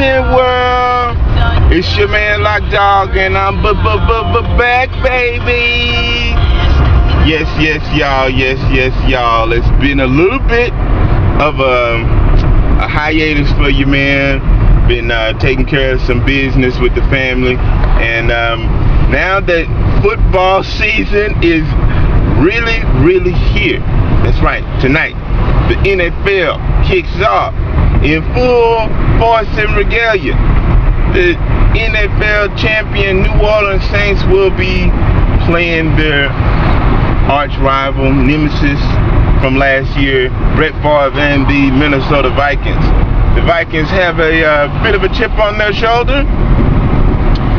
evening, world. It's your man Lockdog, and I'm back, baby. Yes, y'all. Yes, y'all. It's been a little bit of a hiatus for you, man. Been taking care of some business with the family, and now that football season is really here. That's right. Tonight, the NFL kicks off in full force and regalia. The NFL champion New Orleans Saints will be playing their arch rival nemesis from last year, Brett Favre and the Minnesota Vikings. The Vikings have a bit of a chip on their shoulder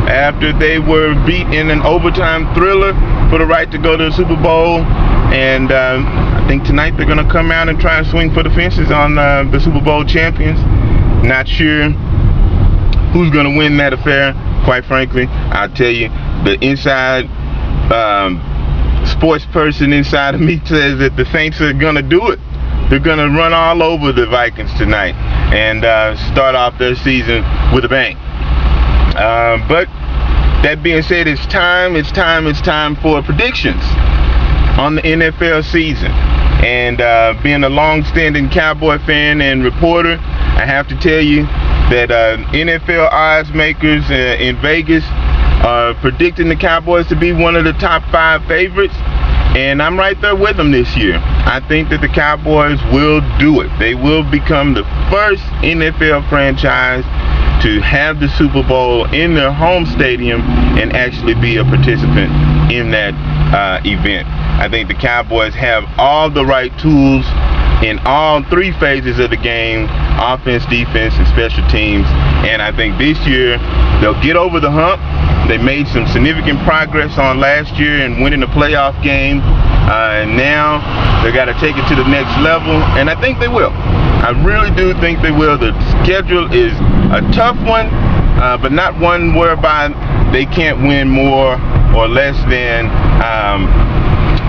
after they were beat in an overtime thriller for the right to go to the Super Bowl, and I think tonight they're going to come out and try and swing for the fences on the Super Bowl champions. Not sure who's going to win that affair, quite frankly. I'll tell you, the inside sports person inside of me says that the Saints are going to do it. They're going to run all over the Vikings tonight and start off their season with a bang. But that being said, it's time for predictions on the NFL season. And being a long-standing Cowboy fan and reporter, I have to tell you that NFL odds makers in Vegas are predicting the Cowboys to be one of the top 5 favorites. And I'm right there with them this year. I think that the Cowboys will do it. They will become the first NFL franchise to have the Super Bowl in their home stadium and actually be a participant in that event. I think the Cowboys have all the right tools in all 3 phases of the game: offense, defense, and special teams. And I think this year they'll get over the hump. They made some significant progress on last year in winning a playoff game, and now they got to take it to the next level, and I think they will. I really do think they will. The schedule is a tough one, but not one whereby they can't win more or less than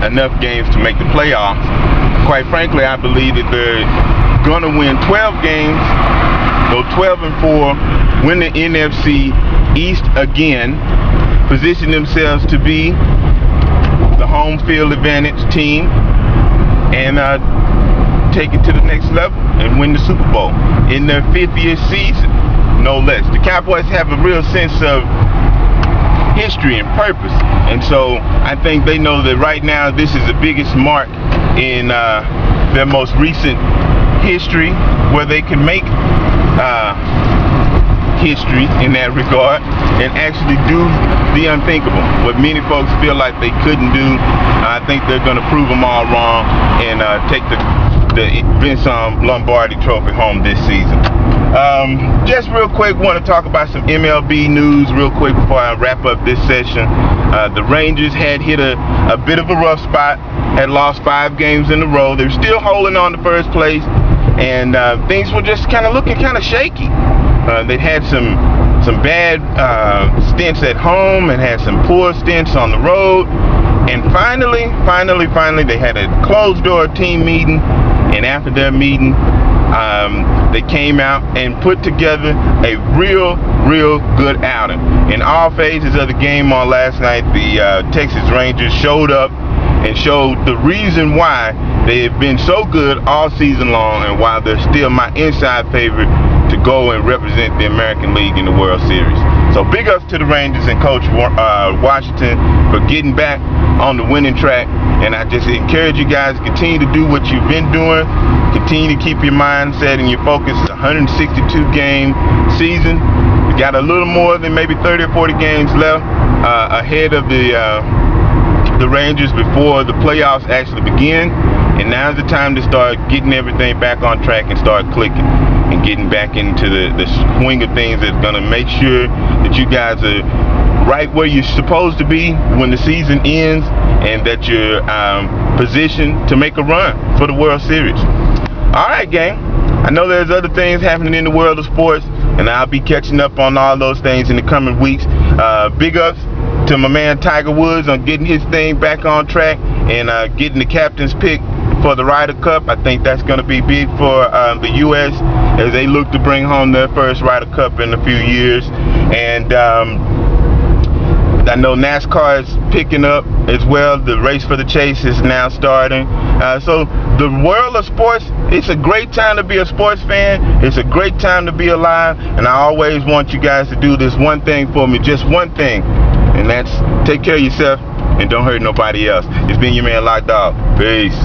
enough games to make the playoffs. Quite frankly, I believe that they're going to win 12 games, go 12-4, win the NFC East again, position themselves to be the home field advantage team, and take it to the next level and win the Super Bowl in their 50th season, no less. The Cowboys have a real sense of history and purpose, and so I think they know that right now this is the biggest mark in their most recent history where they can make history in that regard and actually do the unthinkable, what many folks feel like they couldn't do. I think they're going to prove them all wrong and take the Vince Lombardi trophy home this season. Just real quick, want to talk about some MLB news real quick before I wrap up this session. The Rangers had hit a bit of a rough spot, had lost 5 games in a row. They're still holding on to first place, and things were just kind of looking kind of shaky. They'd had some bad stints at home and had some poor stints on the road. And finally, they had a closed-door team meeting. And after their meeting, they came out and put together a real good outing. In all phases of the game on last night, the Texas Rangers showed up and showed the reason why they have been so good all season long and why they're still my inside favorite to go and represent the American League in the World Series. So big ups to the Rangers and Coach Washington for getting back on the winning track. And I just encourage you guys to continue to do what you've been doing. Continue to keep your mindset and your focus. It's a 162-game season. We got a little more than maybe 30 or 40 games left ahead of the Rangers before the playoffs actually begin. And now's the time to start getting everything back on track and start clicking and getting back into the swing of things that's going to make sure that you guys are right where you're supposed to be when the season ends, and that you're positioned to make a run for the World Series. Alright, gang, I know there's other things happening in the world of sports, and I'll be catching up on all those things in the coming weeks. Big ups to my man Tiger Woods on getting his thing back on track and getting the captain's pick for the Ryder Cup. I think that's going to be big for the U.S. as they look to bring home their first Ryder Cup in a few years. And I know NASCAR is picking up as well. The race for the chase is now starting. So the world of sports, it's a great time to be a sports fan. It's a great time to be alive. And I always want you guys to do this one thing for me, just one thing. And that's take care of yourself and don't hurt nobody else. It's been your man Locked Off. Peace.